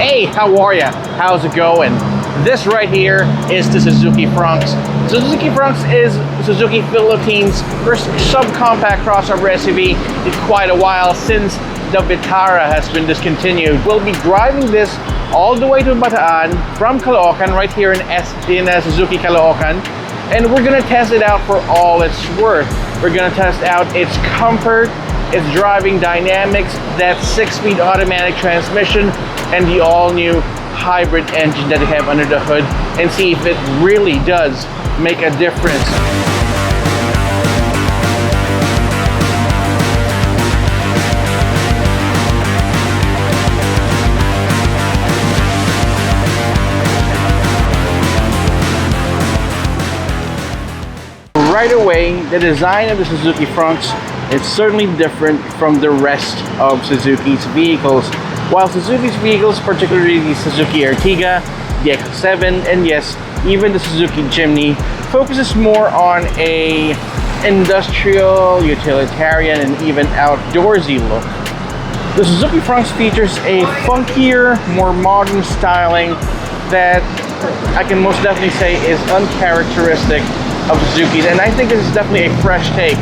Hey, how are ya? How's it going? This right here is the Suzuki Fronx. Suzuki Fronx is Suzuki Philippines' first subcompact crossover SUV in quite a while since the Vitara has been discontinued. We'll be driving this all the way to Bataan from Caloocan, right here in Suzuki Caloocan, and we're gonna test it out for all it's worth. We're gonna test out its comfort, its driving dynamics, that 6-speed automatic transmission, and the all-new hybrid engine that they have under the hood, and see if it really does make a difference. Right away, the design of the Suzuki Fronx is certainly different from the rest of Suzuki's vehicles. While Suzuki's vehicles, particularly the Suzuki Ertiga, the X7, and yes, even the Suzuki Jimny, focuses more on a industrial, utilitarian, and even outdoorsy look. The Suzuki Fronx features a funkier, more modern styling that I can most definitely say is uncharacteristic of Suzuki's, and I think this is definitely a fresh take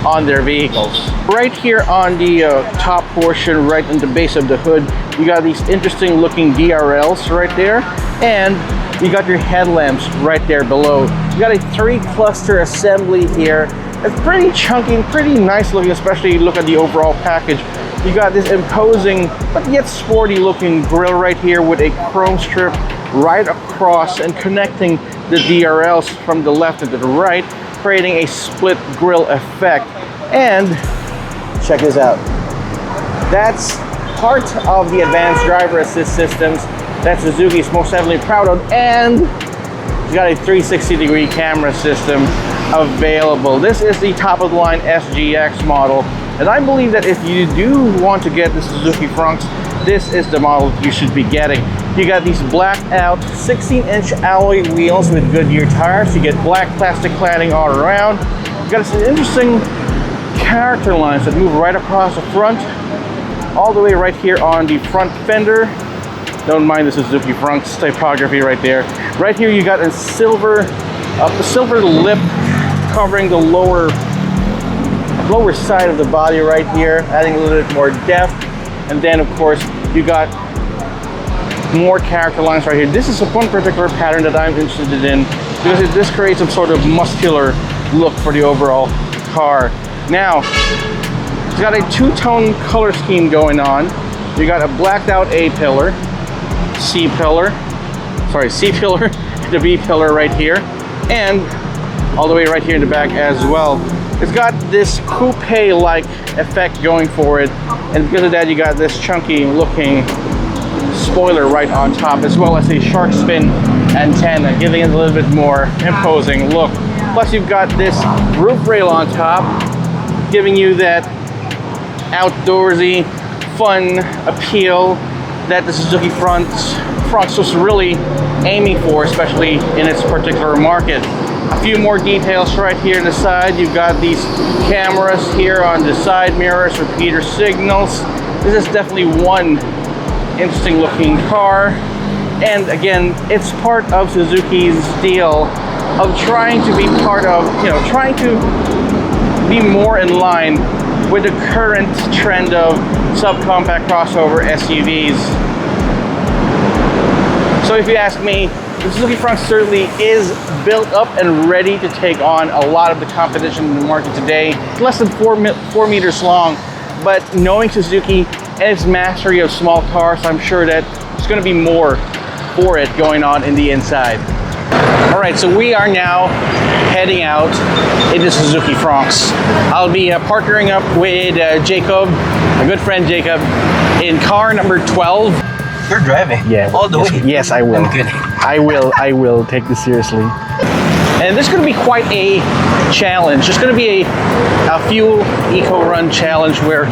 on their vehicles. Right here on the top portion, right in the base of the hood, you got these interesting looking DRLs right there, and you got your headlamps right there below. You got a 3-cluster assembly here. It's pretty chunky and pretty nice looking, especially look at the overall package. You got this imposing but yet sporty looking grille right here with a chrome strip right across and connecting the DRLs from the left to the right, creating a split grille effect. And check this out. That's part of the advanced driver assist systems that Suzuki is most heavily proud of, and it's got a 360-degree camera system available. This is the top of the line SGX model, and I believe that if you do want to get the Suzuki Fronx, this is the model you should be getting. You got these blacked out 16-inch alloy wheels with Goodyear tires. You get black plastic cladding all around. You got some interesting character lines that move right across the front, all the way right here on the front fender. Don't mind the Suzuki Fronx typography right there. Right here you got a silver lip covering the lower side of the body right here, adding a little bit more depth. And then of course you got more character lines right here. This is one particular pattern that I'm interested in because this creates some sort of muscular look for the overall car. Now, it's got a 2-tone color scheme going on. You got a blacked out A pillar, C pillar, the B pillar right here, and all the way right here in the back as well. It's got this coupe-like effect going for it, and because of that you got this chunky looking spoiler right on top, as well as a shark fin antenna, giving it a little bit more imposing look. Plus you've got this roof rail on top, giving you that outdoorsy, fun appeal that the Suzuki Fronx was really aiming for, especially in its particular market. A few more details right here on the side. You've got these cameras here on the side mirrors, repeater signals. This is definitely one interesting looking car, and again, it's part of Suzuki's deal of trying to be part of, trying to be more in line with the current trend of subcompact crossover SUVs. So if you ask me, the Suzuki Fronx certainly is built up and ready to take on a lot of the competition in the market today. It's less than 4 meters long, but knowing Suzuki and its mastery of small cars, I'm sure that there's going to be more for it going on in the inside. All right, so we are now heading out in the Suzuki Fronx. I'll be partnering up with Jacob, a good friend Jacob, in car number 12. You're driving? Yeah. All the way? Yes, I will. I'm kidding. I will take this seriously. And this is going to be quite a challenge. It's going to be a fuel eco run challenge where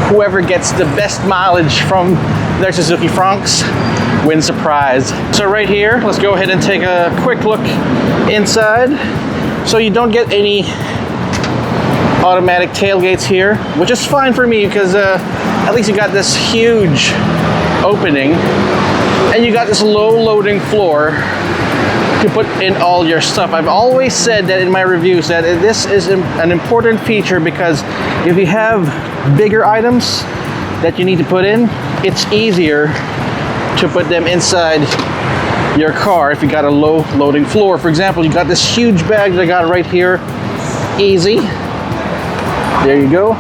whoever gets the best mileage from their Suzuki Fronx wins a prize. So right here, let's go ahead and take a quick look inside. So you don't get any automatic tailgates here, which is fine for me because at least you got this huge opening And you got this low loading floor to put in all your stuff. I've always said that in my reviews that this is an important feature, because if you have bigger items that you need to put in, it's easier to put them inside your car if you got a low loading floor. For example, you got this huge bag that I got right here. Easy. There you go.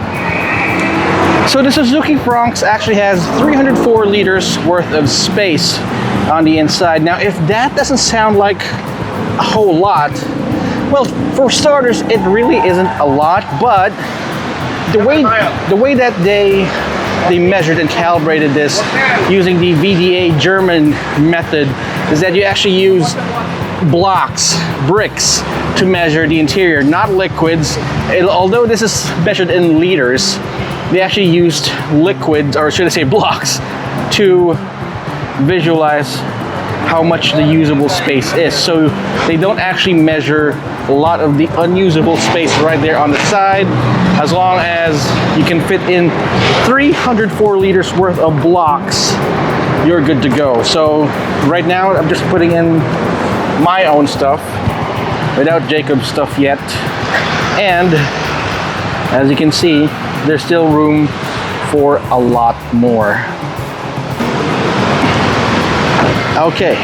So the Suzuki Fronx actually has 304 liters worth of space on the inside. Now, if that doesn't sound like a whole lot, well, for starters, it really isn't a lot, but the way that they measured and calibrated this using the VDA German method is that you actually use blocks, bricks, to measure the interior, not liquids. Although this is measured in liters, they actually used liquids, or should I say blocks, to visualize how much the usable space is. So they don't actually measure a lot of the unusable space right there on the side. As long as you can fit in 304 liters worth of blocks, you're good to go. So right now I'm just putting in my own stuff without Jacob's stuff yet. And as you can see, there's still room for a lot more. Okay.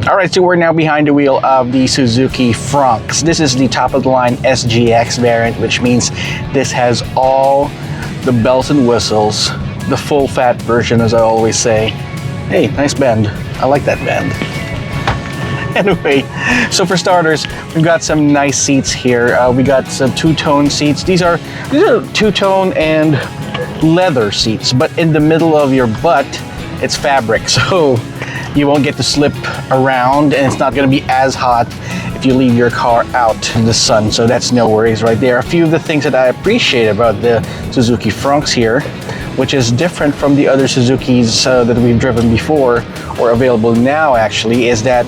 Alright, so we're now behind the wheel of the Suzuki Fronx. This is the top of the line SGX variant, which means this has all the bells and whistles, the full fat version, as I always say. Hey, nice bend. I like that bend. Anyway, so for starters, we've got some nice seats here. We got some two-tone seats. These are two-tone and leather seats, but in the middle of your butt, it's fabric, so you won't get to slip around, and it's not going to be as hot if you leave your car out in the sun, so that's no worries right there. A few of the things that I appreciate about the Suzuki Fronx here, which is different from the other Suzukis that we've driven before, or available now actually, is that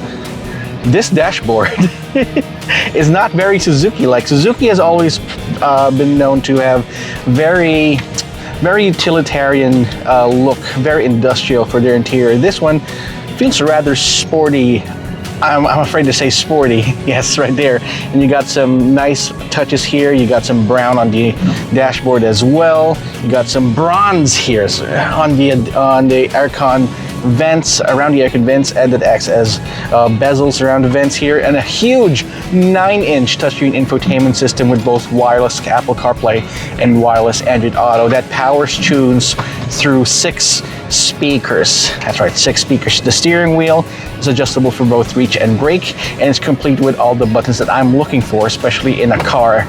this dashboard is not very Suzuki-like. Suzuki has always been known to have very utilitarian look, very industrial for their interior. This one feels rather sporty. I'm afraid to say sporty. Yes, right there. And you got some nice touches here. You got some brown on the dashboard as well. You got some bronze here on the aircon vents, around the aircon vents, and that acts as bezels around the vents here, and a huge 9-inch touchscreen infotainment system with both wireless Apple CarPlay and wireless Android Auto that powers tunes through 6 speakers. That's right, 6 speakers. The steering wheel is adjustable for both reach and brake, and it's complete with all the buttons that I'm looking for, especially in a car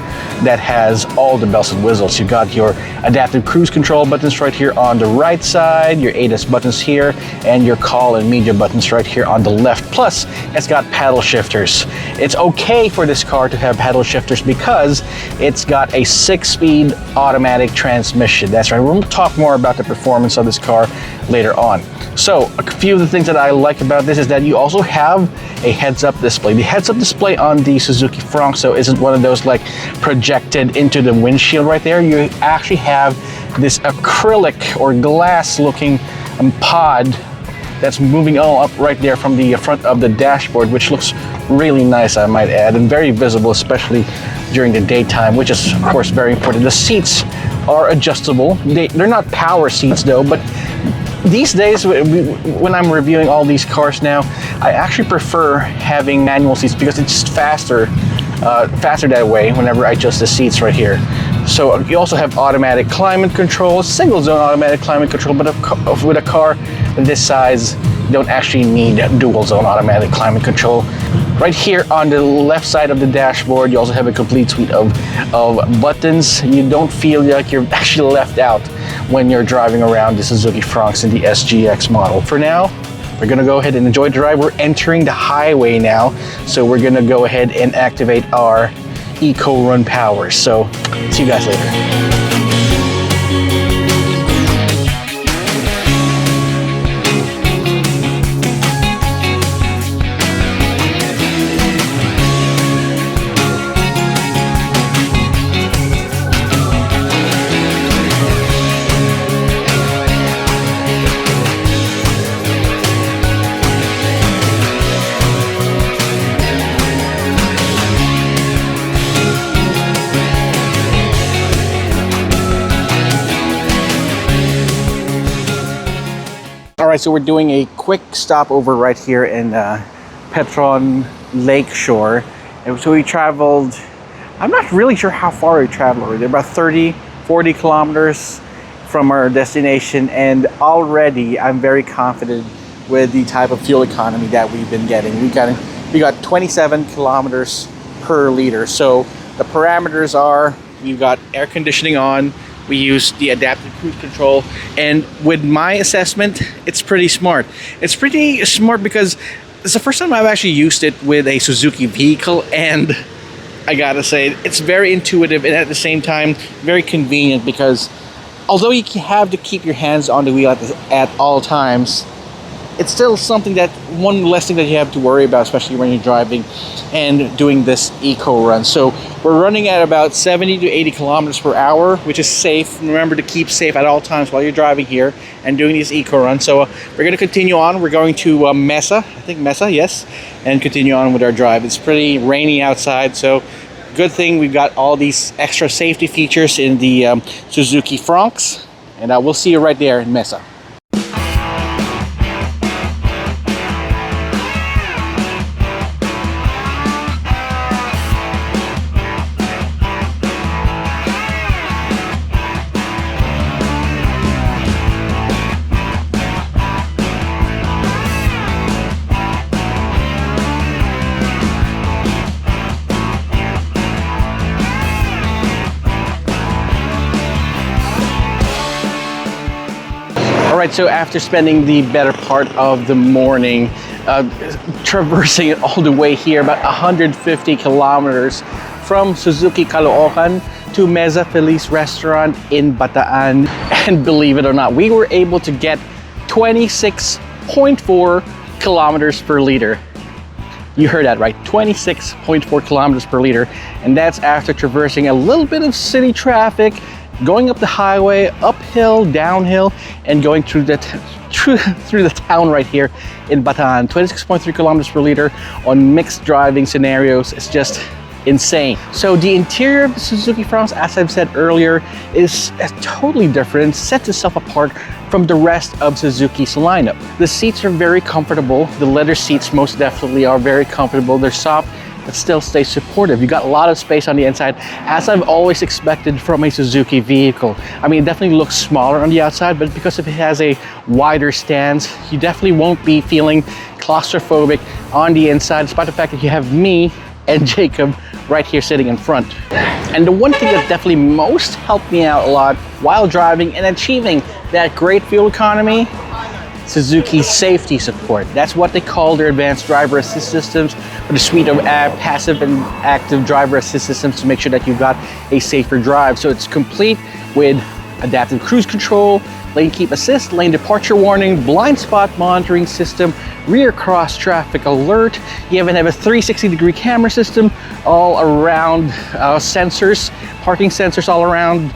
that has all the bells and whistles. You got your adaptive cruise control buttons right here on the right side, your ADAS buttons here, and your call and media buttons right here on the left. Plus, it's got paddle shifters. It's okay for this car to have paddle shifters because it's got a 6-speed automatic transmission. That's right, we'll talk more about the performance of this car later on. So, a few of the things that I like about this is that you also have a heads-up display. The heads-up display on the Suzuki Fronx isn't one of those like projected into the windshield right there. You actually have this acrylic or glass-looking pod that's moving all up right there from the front of the dashboard, which looks really nice, I might add, and very visible, especially during the daytime, which is of course very important. The seats are adjustable. They're not power seats though, but these days when I'm reviewing all these cars now, I actually prefer having manual seats because it's just faster that way whenever I adjust the seats right here. So you also have automatic climate control, single zone automatic climate control, but with a car this size, you don't actually need dual zone automatic climate control. Right here on the left side of the dashboard, you also have a complete suite of buttons. You don't feel like you're actually left out when you're driving around the Suzuki Fronx in the SGX model. For now, we're gonna go ahead and enjoy the drive. We're entering the highway now, so we're gonna go ahead and activate our Eco Run power. So, see you guys later. right, so we're doing a quick stopover right here in Petron Lakeshore. And so we traveled, I'm not really sure how far we traveled already, about 30-40 kilometers from our destination, and already I'm very confident with the type of fuel economy that we've been getting. We got 27 kilometers per liter. So the parameters are, we've got air conditioning on, we use the adaptive cruise control, and with my assessment, it's pretty smart. It's pretty smart because it's the first time I've actually used it with a Suzuki vehicle, and I gotta say, it's very intuitive and at the same time very convenient, because although you have to keep your hands on the wheel at all times, it's still something that, one less thing that you have to worry about, especially when you're driving and doing this eco run. So we're running at about 70 to 80 kilometers per hour, which is safe. Remember to keep safe at all times while you're driving here and doing these eco runs. So we're going to continue on. We're going to Mesa, I think Mesa, yes, and continue on with our drive. It's pretty rainy outside, so good thing we've got all these extra safety features in the Suzuki Fronx, and we'll see you right there in Mesa. Alright, so after spending the better part of the morning traversing it all the way here, about 150 kilometers from Suzuki Caloocan to Mesa Feliz restaurant in Bataan, and believe it or not, we were able to get 26.4 kilometers per liter. You heard that right, 26.4 kilometers per liter, and that's after traversing a little bit of city traffic, going up the highway, uphill, downhill, and going through the town right here in Bataan. 26.3 kilometers per liter on mixed driving scenarios. It's just insane. So the interior of the Suzuki Fronx, as I've said earlier, is totally different, sets itself apart from the rest of Suzuki's lineup. The seats are very comfortable. The leather seats most definitely are very comfortable. They're soft, but still stay supportive. You got a lot of space on the inside, as I've always expected from a Suzuki vehicle. I mean, it definitely looks smaller on the outside, but because if it has a wider stance, you definitely won't be feeling claustrophobic on the inside, despite the fact that you have me and Jacob right here sitting in front. And the one thing that definitely most helped me out a lot while driving and achieving that great fuel economy, Suzuki's safety support. That's what they call their advanced driver assist systems, or the suite of passive and active driver assist systems to make sure that you've got a safer drive. So it's complete with adaptive cruise control, lane keep assist, lane departure warning, blind spot monitoring system, rear cross traffic alert. You even have a 360-degree camera system, all around sensors, parking sensors all around.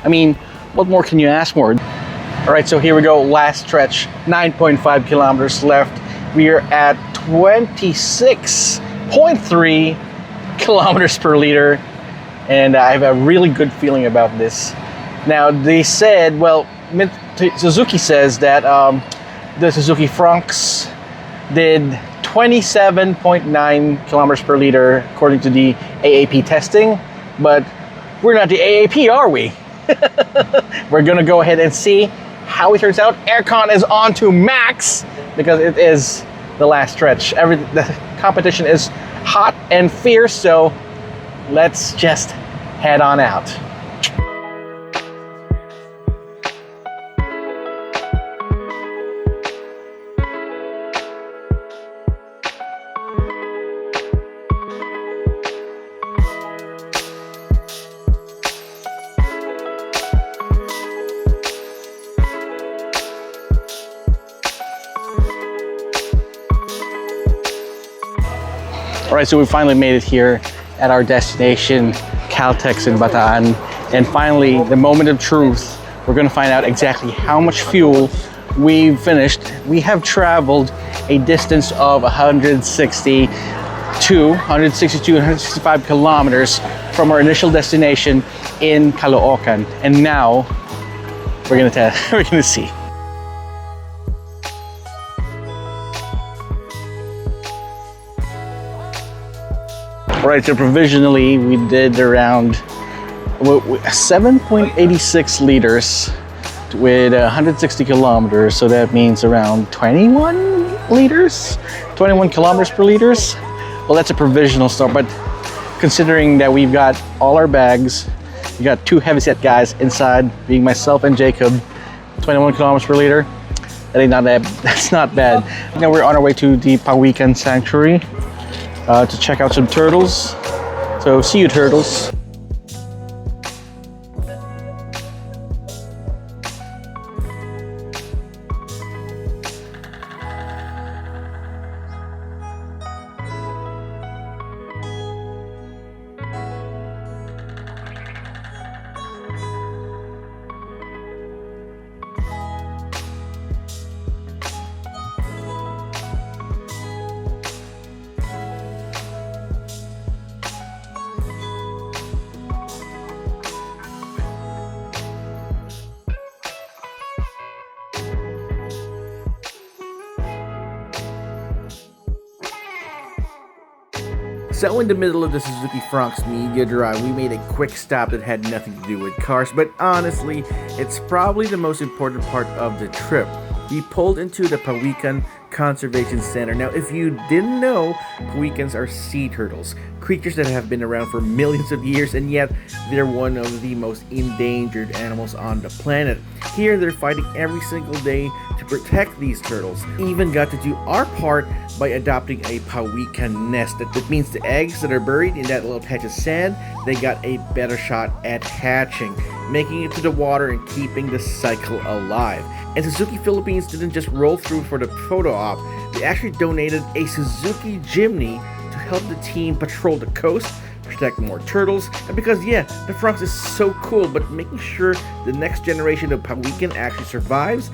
I mean, what more can you ask for? All right, so here we go, last stretch, 9.5 kilometers left. We are at 26.3 kilometers per liter, and I have a really good feeling about this. Now, they said, well, Suzuki says that the Suzuki Fronx did 27.9 kilometers per liter according to the AAP testing, but we're not the AAP, are we? We're gonna go ahead and see how it turns out. Aircon is on to max because it is the last stretch. The competition is hot and fierce, so let's just head on out. All right, so we finally made it here at our destination, Caltex in Bataan. And finally, the moment of truth, we're gonna find out exactly how much fuel we've finished. We have traveled a distance of 165 kilometers from our initial destination in Caloocan. And now we're gonna see. Right, so provisionally we did around 7.86 liters with 160 kilometers, so that means around 21 liters, 21 kilometers per liters. Well, that's a provisional start, but considering that we've got all our bags, we got 2 heavyset guys inside, being myself and Jacob, 21 kilometers per liter. That ain't not bad. That's not bad. Now we're on our way to the Caloocan Sanctuary to check out some turtles. So see you, turtles. So in the middle of the Suzuki Fronx media drive, we made a quick stop that had nothing to do with cars, but honestly, it's probably the most important part of the trip. We pulled into the Caloocan Conservation Center. Now, if you didn't know, Caloocans are sea turtles, creatures that have been around for millions of years, and yet they're one of the most endangered animals on the planet. Here, they're fighting every single day to protect these turtles. Even got to do our part by adopting a Caloocan nest. That means the eggs that are buried in that little patch of sand, they got a better shot at hatching, making it to the water and keeping the cycle alive. And Suzuki Philippines didn't just roll through for the photo op, they actually donated a Suzuki Jimny to help the team patrol the coast, protect more turtles, and because yeah, the Fronx is so cool, but making sure the next generation of Caloocan actually survives,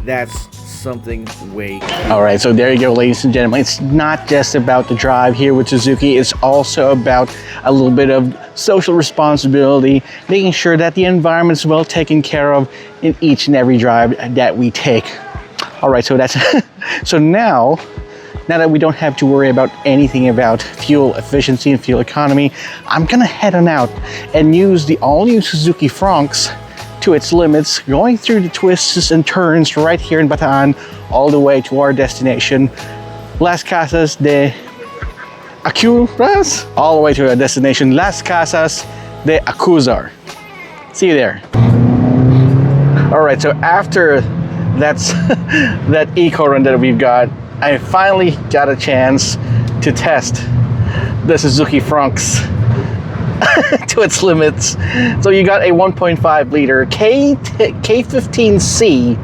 that's something way cool. Alright, so there you go, ladies and gentlemen. It's not just about the drive here with Suzuki, it's also about a little bit of social responsibility, making sure that the environment is well taken care of in each and every drive that we take. Alright, so that's so now that we don't have to worry about anything about fuel efficiency and fuel economy, I'm gonna head on out and use the all-new Suzuki Fronx to its limits, going through the twists and turns right here in Bataan, all the way to our destination, Las Casas de Acuzar, all the way to our destination, Las Casas de Acuzar. See you there. All right, so after that eco run that we've got, I finally got a chance to test the Suzuki Fronx to its limits. So you got a 1.5 liter K15C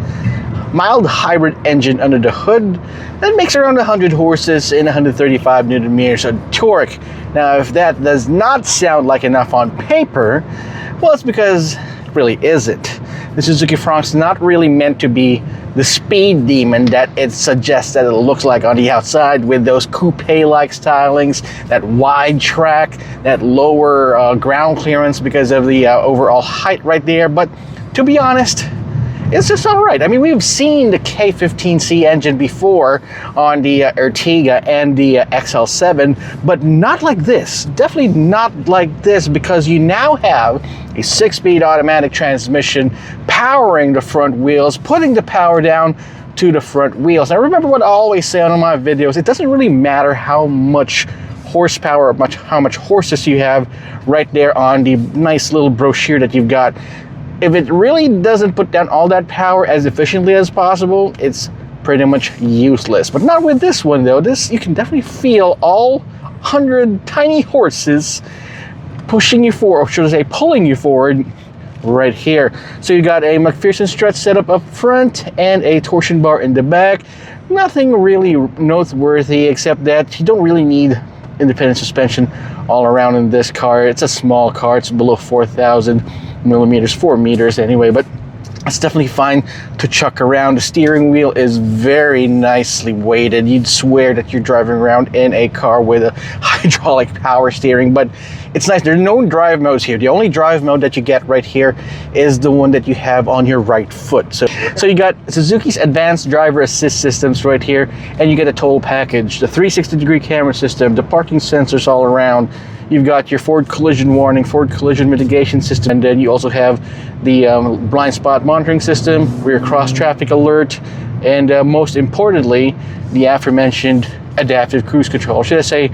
mild hybrid engine under the hood that makes around 100 horses and 135 newton meters of torque. Now, if that does not sound like enough on paper, well, it's because it really isn't. The Suzuki Fronx is not really meant to be the speed demon that it suggests that it looks like on the outside, with those coupe-like stylings, that wide track, that lower ground clearance because of the overall height right there. But to be honest, it's just all right. I mean, we've seen the K15C engine before on the Ertiga and the XL7, but not like this. Definitely not like this, because you now have a 6-speed automatic transmission powering the front wheels, putting the power down to the front wheels. Now, remember what I always say on my videos, it doesn't really matter how much horsepower or how much horses you have right there on the nice little brochure that you've got. If it really doesn't put down all that power as efficiently as possible, it's pretty much useless. But not with this one though. This, you can definitely feel all 100 tiny horses pushing you forward, or should I say pulling you forward, right here. So you got a McPherson strut setup up front and a torsion bar in the back. Nothing really noteworthy except that you don't really need independent suspension all around in this car. It's a small car, it's below 4,000 millimeters, 4 meters anyway, but it's definitely fine to chuck around. The steering wheel is very nicely weighted. You'd swear that you're driving around in a car with a hydraulic power steering, but it's nice. There are no drive modes here. The only drive mode that you get right here is the one that you have on your right foot. So you got Suzuki's advanced driver assist systems right here, and you get a total package, the 360-degree camera system, the parking sensors all around. you've got your forward collision warning, forward collision mitigation system, and then you also have the blind spot monitoring system, rear cross traffic alert, and most importantly, the aforementioned adaptive cruise control, or should I say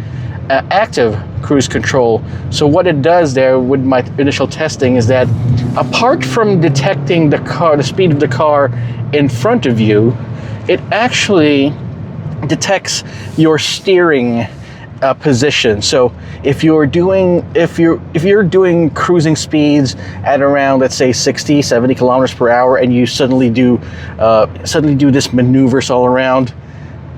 active cruise control. So what it does there with my initial testing is that apart from detecting the speed of the car in front of you, it actually detects your steering position. So if you're doing cruising speeds at around, let's say 60-70 kilometers per hour, and you suddenly do this maneuvers all around,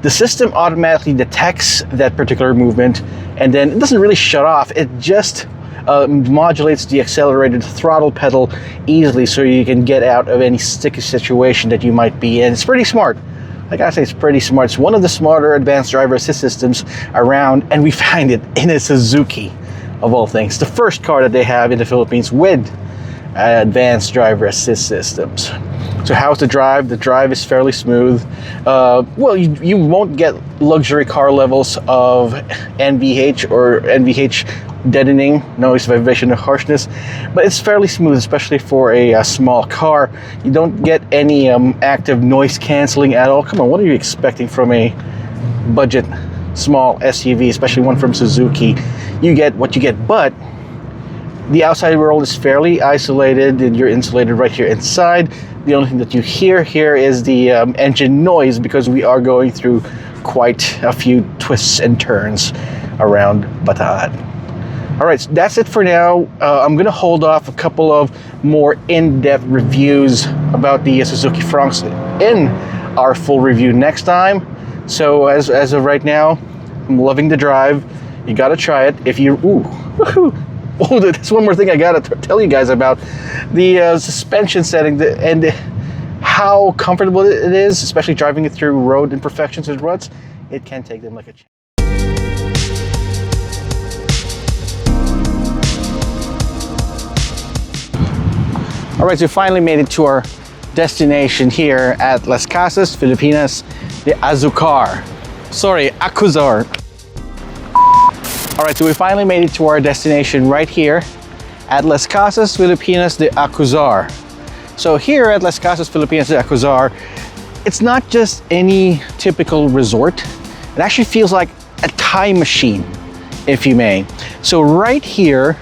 the system automatically detects that particular movement, and then it doesn't really shut off. It just modulates the accelerated throttle pedal easily, so you can get out of any sticky situation that you might be in. It's pretty smart. I gotta say, it's pretty smart. It's one of the smarter advanced driver assist systems around, and we find it in a Suzuki, of all things. The first car that they have in the Philippines with advanced driver assist systems. So how's the drive? The drive is fairly smooth. Well, you won't get luxury car levels of NVH or NVH deadening, noise, vibration, or harshness, but it's fairly smooth, especially for a small car. You don't get any active noise canceling at all. Come on, what are you expecting from a budget small SUV, especially one from Suzuki? You get what you get, but the outside world is fairly isolated, and you're insulated right here inside. The only thing that you hear here is the engine noise, because we are going through quite a few twists and turns around Bataan. All right, so that's it for now. I'm gonna hold off a couple of more in-depth reviews about the Suzuki Fronx in our full review next time. So as of right now, I'm loving the drive. You gotta try it. If you, oh, that's one more thing I gotta tell you guys about. The suspension setting and how comfortable it is, especially driving it through road imperfections and ruts. It can take them like a champ. All right, so we finally made it to our destination here at Las Casas, Filipinas, the Acuzar. All right, so we finally made it to our destination right here at Las Casas, Filipinas, the Acuzar. So here at Las Casas, Filipinas, the Acuzar, it's not just any typical resort. It actually feels like a time machine, if you may. So right here,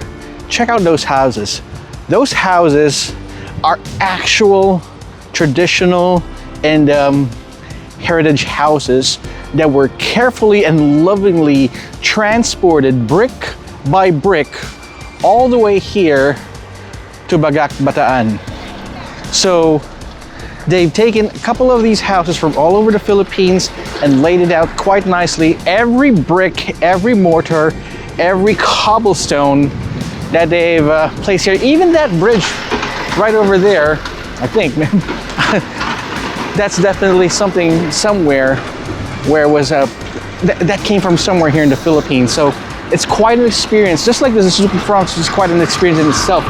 check out those houses. Those houses are actual traditional and heritage houses that were carefully and lovingly transported brick by brick all the way here to Bataan. So they've taken a couple of these houses from all over the Philippines and laid it out quite nicely. Every brick, every mortar, every cobblestone that they've placed here, even that bridge right over there, I think, that's definitely something somewhere where it was that came from somewhere here in the Philippines. So it's quite an experience, just like the Suzuki Fronx is quite an experience in itself.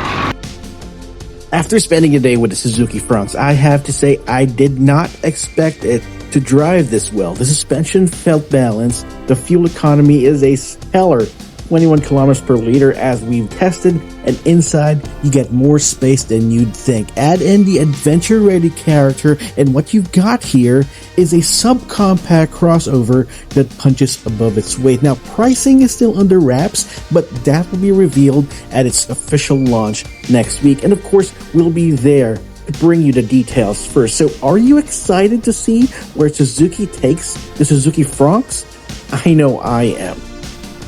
After spending a day with the Suzuki Fronx, I have to say I did not expect it to drive this well. The suspension felt balanced. The fuel economy is a stellar 21 kilometers per liter as we've tested, and inside you get more space than you'd think. Add in the adventure-ready character, and what you've got here is a subcompact crossover that punches above its weight. Now, pricing is still under wraps, but that will be revealed at its official launch next week. And of course, we'll be there to bring you the details first. So are you excited to see where Suzuki takes the Suzuki Fronx? I know I am.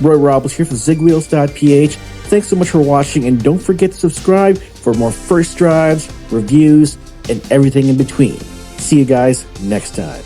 Roy Robles here for ZIGWHEELS.PH. Thanks so much for watching, and don't forget to subscribe for more first drives, reviews, and everything in between. See you guys next time.